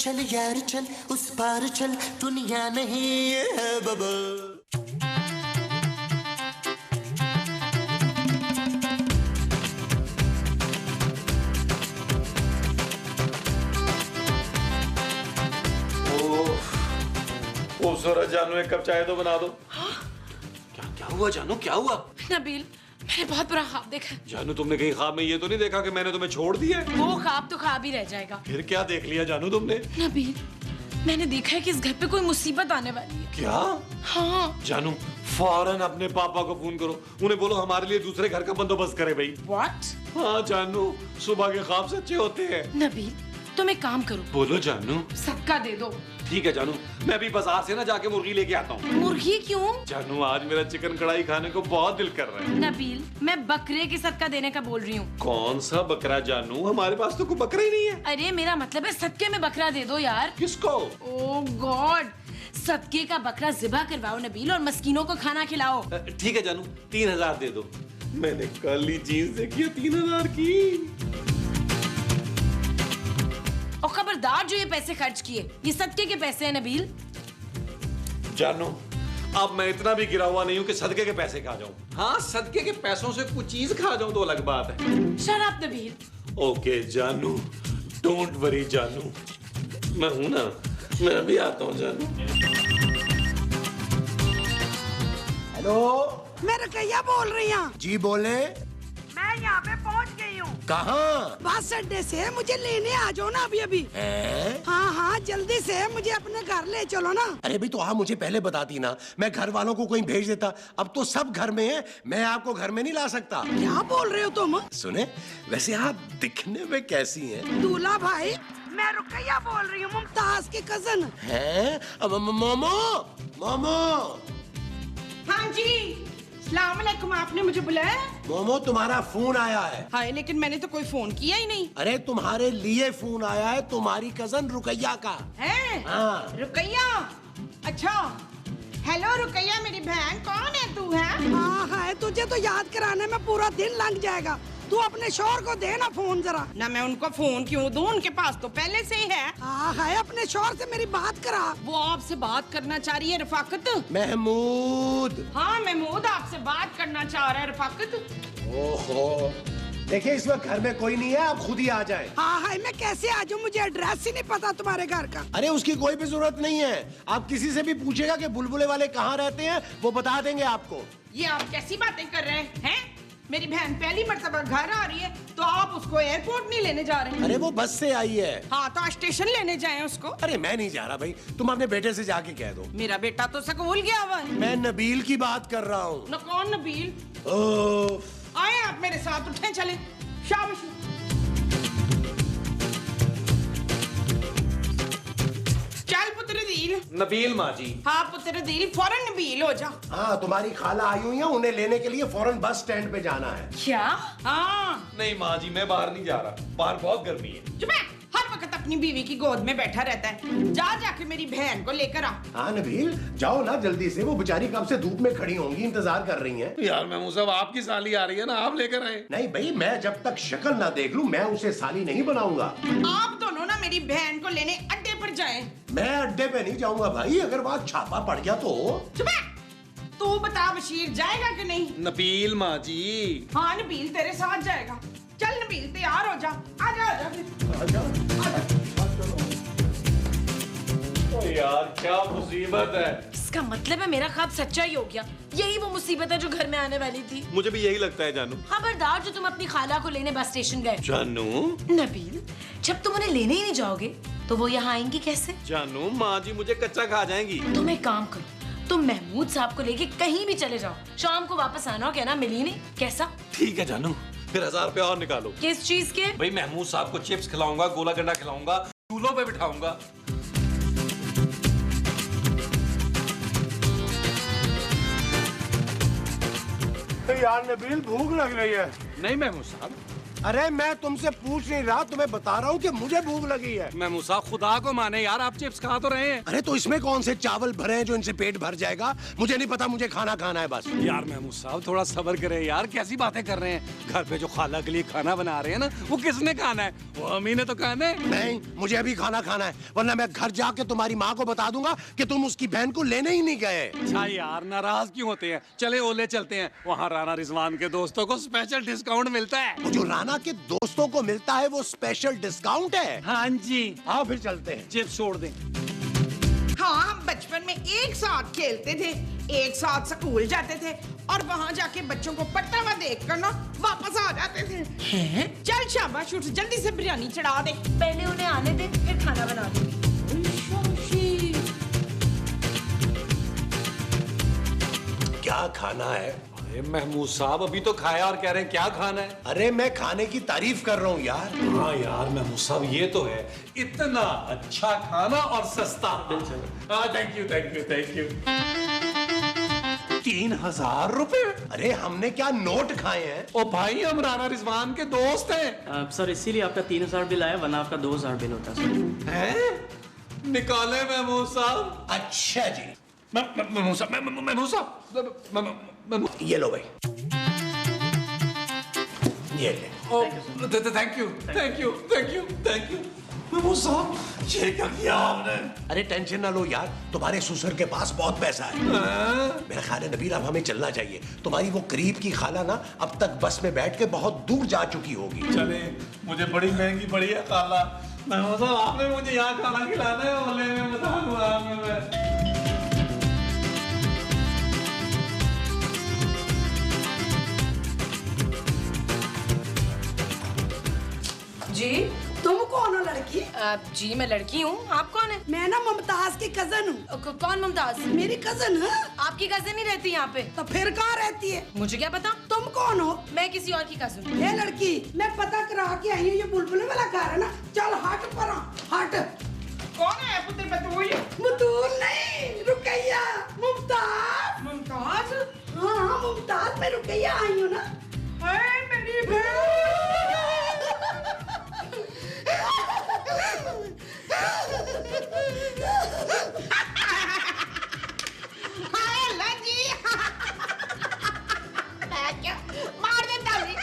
चल यार चल, उस पार चल, दुनिया नहीं है बबल। ओ सूरज, जानू एक कप चाय तो बना दो। हाँ? क्या हुआ जानू, क्या हुआ? नबील, मैंने बहुत बुरा ख्वाब देखा। जानू तुमने कहीं ख्वाब में ये तो नहीं देखा कि मैंने तुम्हें छोड़ दिया? वो ख्वाब तो ख्वाब ही रह जाएगा। फिर क्या देख लिया जानू तुमने? नबील, मैंने देखा है कि इस घर पे कोई मुसीबत आने वाली है। क्या? हाँ। जानू फौरन अपने पापा को फोन करो, उन्हें बोलो हमारे लिए दूसरे घर का बंदोबस्त करे भाई। What? हाँ जानू, सुबह के ख्वाब सच्चे होते हैं। नबील, तुम एक काम करो। बोलो जानू। सदका दे दो। ठीक है जानू, मैं अभी बाजार से ना जाके मुर्गी लेके आता हूँ। मुर्गी क्यों? जानू आज मेरा चिकन कढ़ाई खाने को बहुत दिल कर रहा है। नबील, मैं बकरे के सदका देने का बोल रही हूँ। कौन सा बकरा जानू, हमारे पास तो कोई बकरा ही नहीं है। अरे मेरा मतलब है सदके में बकरा दे दो यार। किसको? ओह गॉड, सदके का बकरा ज़िबा करवाओ नबील और मस्कीनों को खाना खिलाओ। ठीक है जानू, 3000 दे दो। मैंने कल ही जीन्स देखी है 3000 की। और खबरदार जो ये पैसे खर्च किए, ये सदके के पैसे हैं नबील। जानू अब मैं इतना भी गिरा हुआ नहीं हूँ कि सदके के पैसे खा जाऊं। हाँ, सदके के पैसों से कुछ चीज खा जाऊं तो अलग बात है। Shut up Nabeel. ओके जानू, डोंट वरी जानू, मैं हूं ना, मैं भी आता हूँ जानू। हेलो, मैं रुकैया बोल रही हूँ। जी बोले। मैं यहाँ पे पहुँच गई हूँ। कहाँ? बस अड्डे से मुझे लेने आ जाओ ना अभी अभी। हाँ हाँ जल्दी से मुझे अपने घर ले चलो ना। अरे भाई तो आप मुझे पहले बताती ना, मैं घर वालों को कहीं भेज देता। अब तो सब घर में है, मैं आपको घर में नहीं ला सकता। क्या बोल रहे हो तुम? सुने, वैसे आप दिखने में कैसी हैं? दूल्हा भाई, मैं रुकैया बोल रही हूँ, मुमताज की कजन। हैं? मोमो, मोमो, हाँ जी, सलाम अलैकुम, आपने मुझे बुलाया? मोमो तुम्हारा फोन आया है। हाय, लेकिन मैंने तो कोई फोन किया ही नहीं। अरे तुम्हारे लिए फोन आया है, तुम्हारी कजन रुकैया का। है? हाँ। रुकैया? अच्छा। हेलो रुकैया, मेरी बहन, कौन है तू? है? हाँ है, तुझे तो याद कराने में पूरा दिन लग जाएगा। तू अपने शोहर को दे ना फोन जरा। ना मैं उनको फोन क्यों दूं, उनके पास तो पहले से ही है। हाँ है, अपने शोहर से मेरी बात करा। वो आपसे बात करना चाह रही है रफाकत। महमूद। हाँ महमूद आपसे बात करना चाह रहा है रफाकत। ओहो, देखिए इस वक्त घर में कोई नहीं है, आप खुद ही आ जाएं। हाँ है, मैं कैसे आ जाऊँ, मुझे एड्रेस ही नहीं पता तुम्हारे घर का। अरे उसकी कोई भी जरूरत नहीं है, आप किसी से भी पूछेगा कि बुलबुले वाले कहाँ रहते हैं, वो बता देंगे आपको। ये आप कैसी बातें कर रहे हैं? मेरी बहन पहली मर्तबा घर आ रही है तो आप उसको एयरपोर्ट नहीं लेने जा रहे हैं? अरे वो बस से आई है। हाँ तो स्टेशन लेने जाए उसको। अरे मैं नहीं जा रहा भाई, तुम अपने बेटे से जाके कह दो। मेरा बेटा तो स्कूल गया हुआ है। मैं नबील की बात कर रहा हूँ। न कौन नबील? ओफ। आए आप मेरे साथ, उठे चले। शाबाश। चल पुत्र दिल। नबील माँ जी। हाँ पुत्र दिल, फौरन नबील हो जा। हाँ तुम्हारी खाला आई हुई है, उन्हें लेने के लिए फौरन बस स्टैंड पे जाना है। क्या? हाँ। नहीं माँ जी, मैं बाहर नहीं जा रहा, बाहर बहुत गर्मी है। चुप है, हर वक्त अपनी बीवी की गोद में बैठा रहता है। जा जाके मेरी बहन को लेकर आ। हाँ नबील, जाओ ना जल्दी से, वो बेचारी कब से धूप में खड़ी होंगी, इंतजार कर रही हैं। यार महमूद साहब, आपकी साली आ रही है ना, आप लेकर आए। नहीं भाई, मैं जब तक शक्ल ना देख लूं, मैं उसे साली नहीं बनाऊंगा। आप दोनों ना मेरी बहन को लेने अड्डे पर जाएं। मैं अड्डे पे नहीं जाऊंगा भाई, अगर वहाँ छापा पड़ गया तो। चुप है, तू बता बशीर जाएगा कि नहीं? नबील माँ जी। हाँ नबील तेरे साथ जाएगा। चल नबील तैयार हो जा, आजा आजा फिर। ओ यार क्या मुसीबत है। इसका मतलब है मेरा ख्वाब सच्चा ही हो गया। यही वो मुसीबत है जो घर में आने वाली थी। मुझे भी यही लगता है जानू। खबरदार जो तुम अपनी खाला को लेने बस स्टेशन गए। जानू। नबील, जब तुम उन्हें लेने ही नहीं जाओगे तो वो यहाँ आएंगी कैसे? जानू माँ जी मुझे कच्चा खा जाएंगी। तुम एक काम करो, तुम महमूद साहब को लेके कहीं भी चले जाओ, शाम को वापस आना हो, कहना मिली नहीं। कैसा? ठीक है जानू, फिर 1000 रुपया और निकालो। किस चीज के? भाई महमूद साहब को चिप्स खिलाऊंगा, गोला गंडा खिलाऊंगा, चूल्हों पे बिठाऊंगा। यार नबील भूख लग रही है। नहीं महमूद साहब, अरे मैं तुमसे पूछ नहीं रहा, तुम्हें बता रहा हूँ कि मुझे भूख लगी है। महमूद साहब खुदा को माने यार, आप चिप्स खा तो रहे हैं। अरे तो इसमें कौन से चावल भरे हैं जो इनसे पेट भर जाएगा? मुझे नहीं पता, मुझे खाना खाना है बस। यार महमूद साहब थोड़ा सब्र करें यार, कैसी बातें कर रहे हैं। घर पे जो खाला के लिए खाना बना रहे हैं ना, वो किसने खाना है? वो अम्मी ने तो खाना है। नहीं, मुझे अभी खाना खाना है, वरना मैं घर जाके तुम्हारी माँ को बता दूंगा कि तुम उसकी बहन को लेने ही नहीं गए। अच्छा यार नाराज क्यों होते हैं? चले ओले चलते हैं, वहाँ राना रिजवान के दोस्तों को स्पेशल डिस्काउंट मिलता है। वो जो राना के दोस्तों को मिलता है वो स्पेशल डिस्काउंट है। हाँ जी, आओ फिर चलते हैं। चिप्स छोड़ दें। हाँ, हम बचपन में एक साथ खेलते थे, एक साथ स्कूल जाते थे और वहाँ जाके बच्चों को पढ़ता हुआ देख कर ना वापस आ जाते थे। चल शाबाश, उठ जल्दी से बिरयानी चढ़ा दे। पहले उन्हें आने दे, फिर खाना बना दूंगी। क्या खाना है? अरे महमूद साहब अभी तो खाया और कह रहे हैं क्या खाना है? अरे मैं खाने की तारीफ कर रहा हूँ यार। हाँ यार महमूद साहब ये तो है, इतना अच्छा खाना और सस्ता। हाँ thank you thank you thank you. 3000 रुपए? अरे हमने क्या नोट खाए हैं? ओ भाई हम राना रिजवान के दोस्त हैं। सर इसीलिए आपका 3000 बिल आया, वरना आपका 2000 बिल होता सर। हैं? निकाले महमूद साहब। अच्छा जी, महमूद साहब महमूद साहब ये लो भाई, ये ले। Thank you thank you thank you thank you. Mahmood साहब ये क्या किया आपने? अरे टेंशन ना लो यार, तुम्हारे ससुर के पास बहुत पैसा है। मेरा ख्याल है नबील अब हमें चलना चाहिए। तुम्हारी वो करीब की खाला ना अब तक बस में बैठ के बहुत दूर जा चुकी होगी। चले, मुझे बड़ी महंगी पड़ी है खाला। महमूद साहब आपने मुझे यहाँ खाना खिलाना है, ओले में बता दूँ आपको मैं। जी तुम कौन हो लड़की? जी मैं लड़की हूँ, आप कौन है? मैं ना मुमताज की कजन हूँ। कौन मुमताज? मेरी कजन है। आपकी कजन ही रहती है यहाँ पे? तो फिर कहाँ रहती है? मुझे क्या पता, तुम कौन हो? मैं किसी और की कजन हूँ। ये लड़की, मैं पता करा के आई हूँ, ये बुलबुल वाला घर है ना। चल हट पर हट। कौन है पुत्र बतूल? बतूल नहीं, रुकैया। मुमताज। मुमताज? हाँ मुमताज, मैं रुकैया आई हूँ ना। हाय मेरी बहन। हाय अल्लाह जी। क्या मार दे ताली।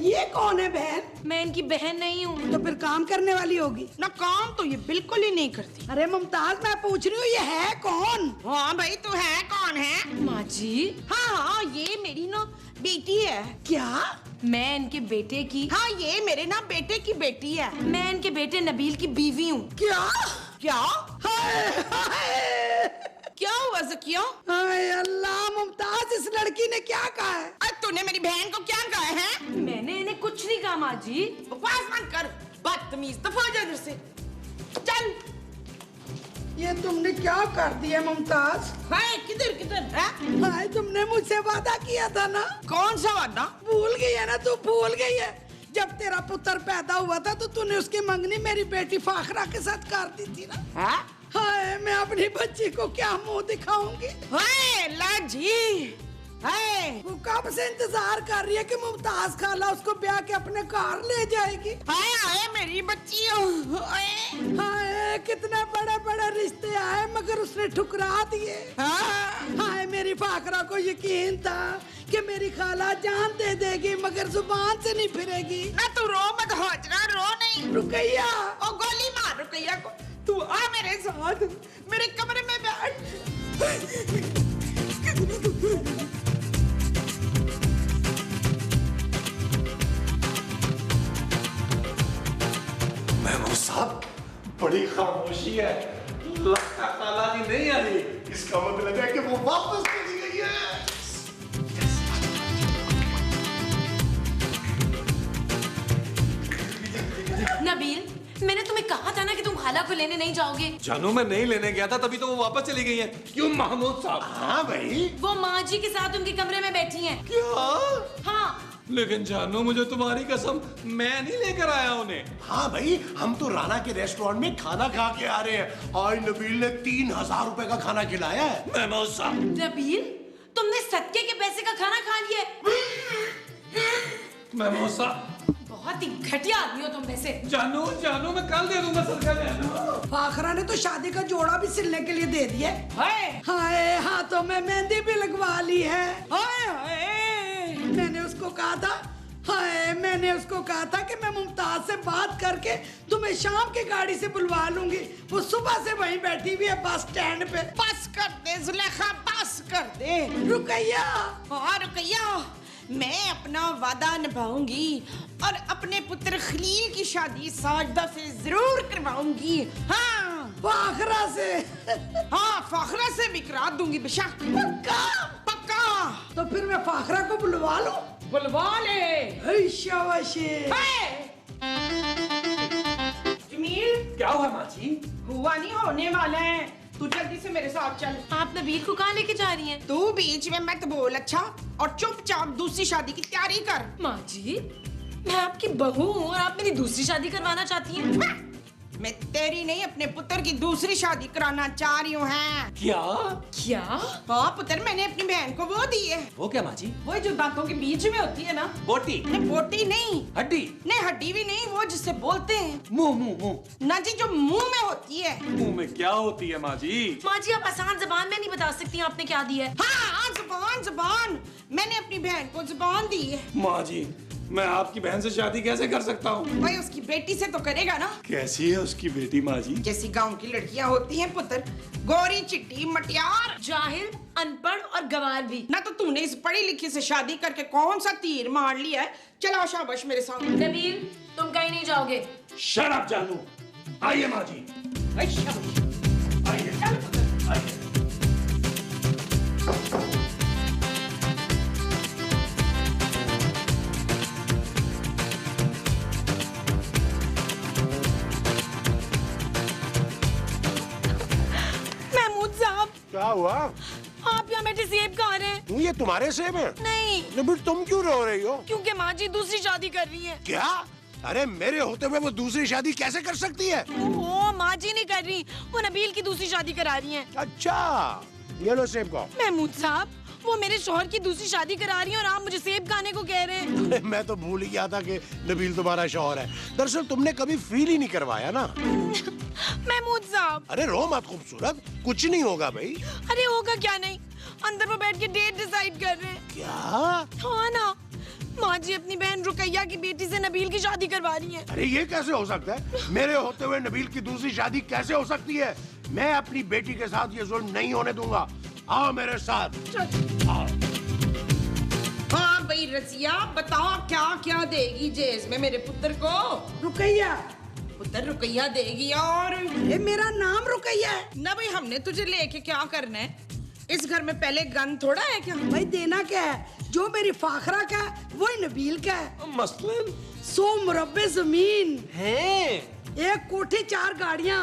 ये कौन है बहन? मैं इनकी बहन नहीं हूँ। तो फिर काम करने वाली होगी ना। काम तो ये बिल्कुल ही नहीं करती। अरे मुमताज, मैं पूछ रही हूँ ये है कौन? हाँ भाई तू है कौन है? माँ जी, हाँ ये मेरी ना बेटी है। क्या? मैं इनके बेटे की। हाँ ये मेरे ना बेटे की बेटी है। मैं इनके बेटे नबील की बीवी हूँ। क्या? क्या? हाय हाय क्या हुआ ज़किया? हाय अल्लाह, मुमताज इस लड़की ने क्या कहा है? तूने मेरी बहन को क्या कहा है? मैंने इन्हें कुछ नहीं कहा माँ जी। बकवास मत कर, बदतमीज, दफा जा इधर से। चल। ये तुमने क्या कर दिया मुमताज? हाय किधर किधर है? हाय तुमने मुझसे वादा किया था ना। कौन सा वादा? भूल गई है ना तू? भूल गई है जब तेरा पुत्र पैदा हुआ था तो तूने उसकी मंगनी मेरी बेटी फाखरा के साथ कर दी थी ना। हाँ? हाय मैं अपनी बच्ची को क्या मुंह दिखाऊंगी? हाय अल्लाह जी। हाय वो कब से इंतजार कर रही है कि मुमताज खाला उसको ब्याह के अपने घर ले जाएगी। हाय हाय मेरी बच्ची। हाय हाय कितने बड़े बड़े रिश्ते आए मगर उसने ठुकरा दिए। हाय मेरी फाकरा को यकीन था कि मेरी खाला जान दे देगी मगर जुबान से नहीं फिरेगी। ना तू रो मत, हाजरा रो नहीं। रुकैया, ओ गोली मार रुकैया को। तू आ मेरे साथ, मेरे कमरे में बैठ। महमूद साहब बड़ी खामोशी है, लगता खाला जी नहीं आई। इसका मतलब है कि वो वापस चली गई है। नबील, मैंने तुम्हें कहा था ना कि तुम खाला को लेने नहीं जाओगे। जानू मैं नहीं लेने गया था, तभी तो वो वापस चली गई है। क्यों महमूद साहब? हाँ भाई, वो माँ जी के साथ उनके कमरे में बैठी हैं। क्या? हाँ। लेकिन जानू मुझे तुम्हारी कसम, मैं नहीं लेकर आया उन्हें। हाँ भाई, हम तो राना के रेस्टोरेंट में खाना खा के आ रहे हैं। आज नबील ने 3000 रुपए का खाना खिलाया है। महमूद साहब नबील, तुमने सदके के पैसे का खाना खा लिया है? महमूद साहब। बहुत ही घटिया आदमी हो तुम वैसे। जानू जानू मैं कल दे दूंगा सदका जानू। फाखरा ने तो शादी का जोड़ा भी सिलने के लिए दे दिया। हाय हाय हाथों में मेहंदी भी लगवा ली है। हाय हाय मैंने उसको कहा था, हाय मैंने उसको कहा था कि मैं मुमताज से बात करके तुम्हें शाम की गाड़ी से बुलवा लूंगी। वो सुबह से वहीं बैठी हुई है बस स्टैंड पे। बस कर दे जुलेखा, बस कर दे। रुकैया, हाँ रुकैया, मैं अपना वादा निभाऊंगी और अपने पुत्र खलील की शादी साजदा से जरूर करवाऊंगी। हाँ फाखरा से। हाँ फाखरा से भी करा दूंगी बेशक। पक्का? पक्का। तो फिर मैं फाखरा को बुलवा लूं? बुलवा ले। हे शाबाशी। जमील क्या हुआ माँ जी? हुआ नहीं, होने वाला है। तू जल्दी से मेरे साथ चल। आप नबील को कहाँ लेके जा रही हैं? तू बीच में मत बोल अच्छा, और चुपचाप दूसरी शादी की तैयारी कर। माँ जी, मैं आपकी बहू हूँ और आप मेरी दूसरी शादी करवाना चाहती हैं? मैं तेरी नहीं अपने पुत्र की दूसरी शादी कराना चाह रही हूँ। क्या? क्या? हाँ पुत्र, मैंने अपनी बहन को वो दी है। वो क्या माँ जी? वो जो दांतों के बीच में होती है ना। बोटी? नहीं बोटी नहीं, हड्डी? नहीं हड्डी भी नहीं, वो जिससे बोलते हैं। मुंह मुंह मुंह। ना जी, जो मुंह में होती है। मुंह में क्या होती है माँ जी? माँ जी, आप आसान जबान में नहीं बता सकती आपने क्या दिया है। हाँ जुबान जुबान, मैंने अपनी बहन को जुबान दी है। माँ जी, मैं आपकी बहन से शादी कैसे कर सकता हूँ? भाई उसकी बेटी से तो करेगा ना। कैसी है उसकी बेटी माँ जी? जैसी गांव की लड़कियां होती हैं पुत्र, गोरी चिट्टी मटियार। जाहिल, अनपढ़ और गवार भी। ना तो तूने इस पढ़ी लिखी से शादी करके कौन सा तीर मार लिया है। चलो शाबाश मेरे साथ। नबील, तुम कहीं नहीं जाओगे। शट अप जानू। आइए माँ जी, आई शाबाश। आइए आइए। महमूद साहब, क्या हुआ? आप यहाँ बैठे सेब खा रहे हैं? ये तुम्हारे सेब हैं? नहीं, तो फिर तुम क्यों रो रही हो? क्योंकि माँ जी दूसरी शादी कर रही है। क्या? अरे मेरे होते हुए वो दूसरी शादी कैसे कर सकती है? ओहो, माँ जी नहीं कर रही, वो नबील की दूसरी शादी करा रही हैं। अच्छा, ये लो सेब को। महमूद साहब, वो मेरे शौहर की दूसरी शादी करा रही हैं और आप मुझे सेब खाने को कह रहे हैं। मैं तो भूल ही गया था कि नबील तुम्हारा शौहर है। दरअसल तुमने कभी फील ही नहीं करवाया ना। महमूद साहब, अरे रो मत खूबसूरत, कुछ नहीं होगा भाई। अरे होगा क्या नहीं, अंदर वो बैठ के डेट डिसाइड कर रहे हैं। क्या? हाँ ना, माँ जी अपनी बहन रुकैया की बेटी से नबील की शादी करवा रही हैं। अरे ये कैसे हो सकता है? मेरे होते हुए नबील की दूसरी शादी कैसे हो सकती है? मैं अपनी बेटी के साथ ये जुल्म नहीं होने दूंगा। आओ मेरे साथ। आओ। हाँ भाई रसिया, बताओ क्या क्या देगी जेज में मेरे पुत्र को? रुकैया। पुत्र रुकैया देगी। और ये मेरा नाम रुकैया है ना भाई, हमने तुझे लेके क्या करना है? इस घर में पहले गन थोड़ा है क्या? भाई? देना क्या है? जो मेरी फाखरा का है वही नबील का है। मसलन 100 मुरब्बे जमीन है। 1 कोठी 4 गाड़ियाँ,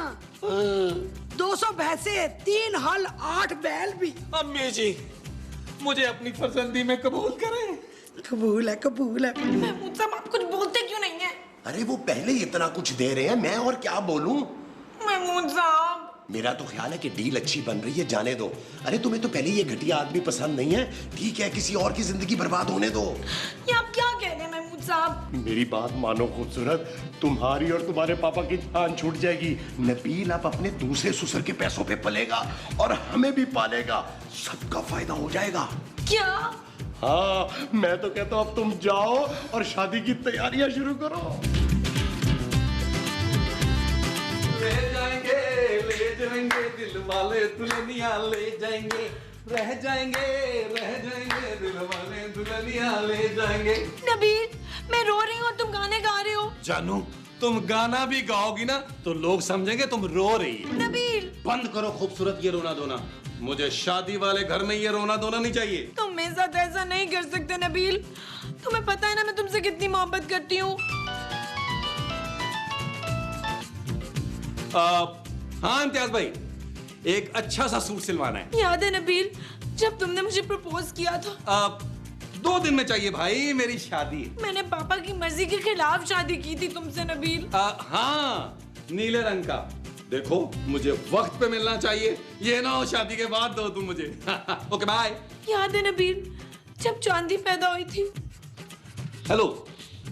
200 भैंसे, 3 हल, 8 बैल भी। अम्मी जी, मुझे अपनी फर्जंदी में कबूल करें। कबूल है, कबूल है। महमूद साहब, आप कुछ बोलते क्यों नहीं है? अरे वो पहले ही इतना कुछ दे रहे हैं, मैं और क्या बोलूं? महमूद साहब, मेरा तो ख्याल है कि डील अच्छी बन रही है, जाने दो। अरे तुम्हें तो पहले ये घटिया आदमी पसंद नहीं है, ठीक है, किसी और की जिंदगी बर्बाद होने दो। ये आप क्या कह रहे हैं महमूद साहब? मेरी बात मानो खूबसूरत, तुम्हारी और तुम्हारे पापा की जान छूट जाएगी। नबील अब अपने दूसरे ससुर के पैसों पे पलेगा और हमें भी पालेगा, सबका फायदा हो जाएगा। क्या? हाँ, मैं तो कहता हूँ अब तुम जाओ और शादी की तैयारियां शुरू करो। ले जाएंगे दिल वाले दुल्हनिया ले जाएंगे, रह जाएंगे दिल वाले दुल्हनिया ले जाएंगे। नबील, मैं रो रही हूँ और तुम गाने गा रहे हो। जानू, तुम गाना भी गाओगी ना तो लोग समझेंगे तुम रो रही है। नबील, बंद करो खूबसूरत ये रोना धोना। मुझे शादी वाले घर में ये रोना धोना नहीं चाहिए। तुम मेरे साथ ऐसा नहीं कर सकते नबील। तुम्हें पता है ना मैं तुमसे कितनी मोहब्बत करती हूँ। हाँ इम्तियाज भाई, एक अच्छा सा सूट सिलवाना है। याद है नबील, जब तुमने मुझे प्रपोज किया था? 2 दिन में चाहिए भाई, मेरी शादी है। मैंने पापा की मर्जी के खिलाफ शादी की थी तुमसे नबील। हाँ, नीले रंग का। देखो, मुझे वक्त पे मिलना चाहिए, ये ना हो शादी के बाद दो तुम मुझे। Okay bye. याद है नबील, जब चांदी पैदा हुई थी हेलो,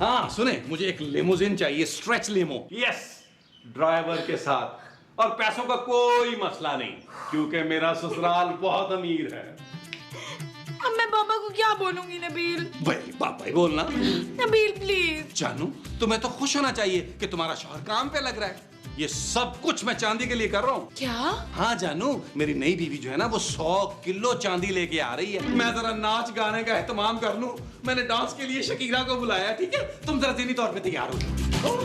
हाँ सुने, मुझे एक लिमोजिन चाहिए, स्ट्रेच लिमो। यस, ड्राइवर के साथ, और पैसों का कोई मसला नहीं, क्योंकि मेरा ससुराल बहुत अमीर है। अब मैं पापा को क्या बोलूंगी नबील? भाई पापा ही बोलना। नबील प्लीज। जानू, तुम्हें तो खुश होना चाहिए कि तुम्हारा शौहर काम पे लग रहा है। ये सब कुछ मैं चांदी के लिए कर रहा हूँ। क्या? हाँ जानू, मेरी नई बीवी जो है ना, वो 100 किलो चांदी लेके आ रही है। मैं जरा नाच गाने का एहतमाम कर लूं। मैंने डांस के लिए शकीरा को बुलाया है, ठीक है? तुम जरा ज़हनी तौर पे तैयार हो जाओ।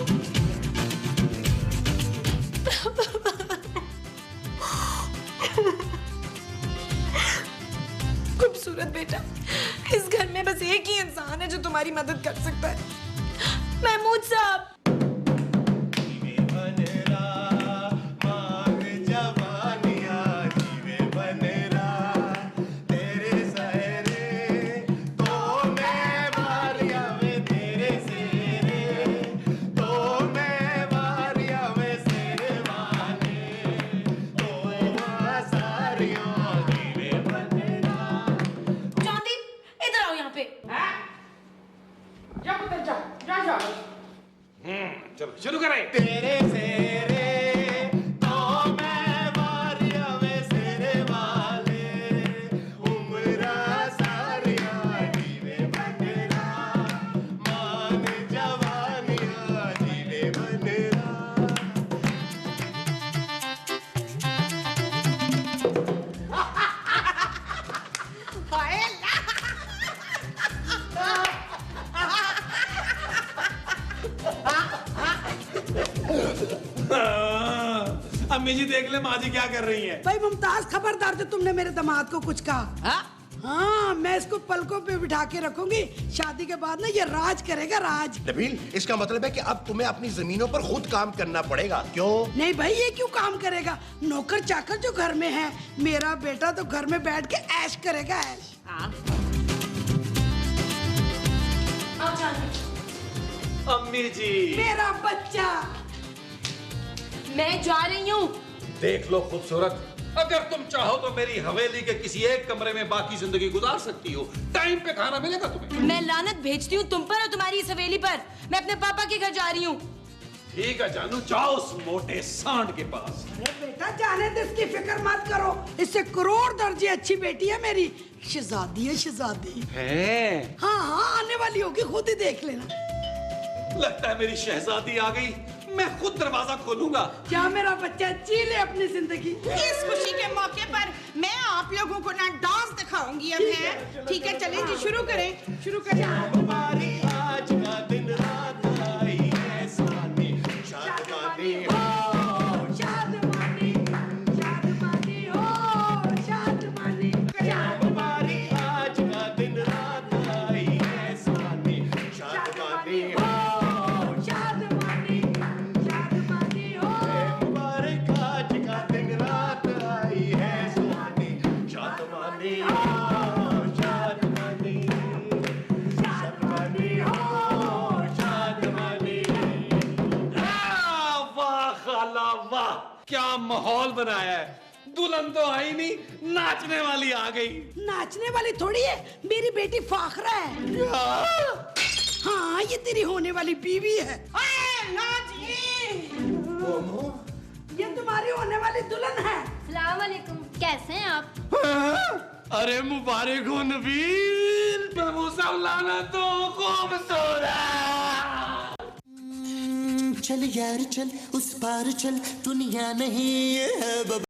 खूबसूरत बेटा, इस घर में बस एक ही इंसान है जो तुम्हारी मदद कर सकता है, महमूद साहब। चलो शुरू करें। तेरे सेरे तो मैं वारिया में सेरे वाले, उम्र सारिया जीवे बनेरा, मान जवानिया जीवे बनेरा। अम्मी जी देख ले माँ जी क्या कर रही हैं। भाई मुमताज, खबरदार जो तुमने मेरे दामाद को कुछ कहा। हाँ, मैं इसको पलकों पे बिठा के रखूंगी। शादी के बाद ना ये राज करेगा, राज। नबील, इसका मतलब है कि अब तुम्हें अपनी जमीनों पर खुद काम करना पड़ेगा। क्यों? नहीं भाई, ये क्यों काम करेगा? नौकर चाकर जो घर में है, मेरा बेटा तो घर में बैठ के ऐश करेगा, ऐश। अम्मी जी, मेरा बच्चा। मैं जा रही हूँ। देख लो खूबसूरत, अगर तुम चाहो तो मेरी हवेली के किसी एक कमरे में बाकी जिंदगी गुजार सकती हो। टाइम पे खाना मिलेगा तुम्हें। मैं लानत भेजती हूँ तुम पर और तुम्हारी इस हवेली पर। मैं अपने पापा के घर जा रही हूँ। ठीक है जानू, जाओ उस मोटे सांड के पास। अरे बेटा, जाने दे, इसकी फिक्र मत करो। इससे करोड़ दर्जे अच्छी बेटी है मेरी। शहजादी है, शहजादी है। हाँ हाँ, आने वाली होगी, खुद ही देख लेना। लगता है मेरी शहजादी आ गई। मैं खुद दरवाजा खोलूंगा। क्या मेरा बच्चा जी ले अपनी जिंदगी। इस खुशी के मौके पर मैं आप लोगों को ना डांस दिखाऊंगी अब है। ठीक है, चलें जी, शुरू करें, शुरू करें। हमारी आज का दिन रात आई है सानी, शादमानी हो, शादमानी, शादमानी हो, शादमानी। हमारी आज का दिन रात आई है सानी, शादमानी हो, शादमानी, शादमानी हो। मुबारक आज का दिन रात आई है सानी, शादमानी हो, शादमानी, शादमानी हो, शादमानी। वाह खाला वाह, क्या माहौल बनाया है। दुल्हन तो आई नहीं, नाचने वाली आ गई। नाचने वाली थोड़ी है, मेरी बेटी फाखरा है। हाँ, ये तेरी होने वाली बीवी है। ये तुम्हारी होने वाली दुल्हन है। अस्सलाम वालेकुम, कैसे हैं आप? अरे मुबारक हो नबील, लाना तो खूबसूरत। चल यार चल, उस पार चल, दुनिया नहीं है बाबा।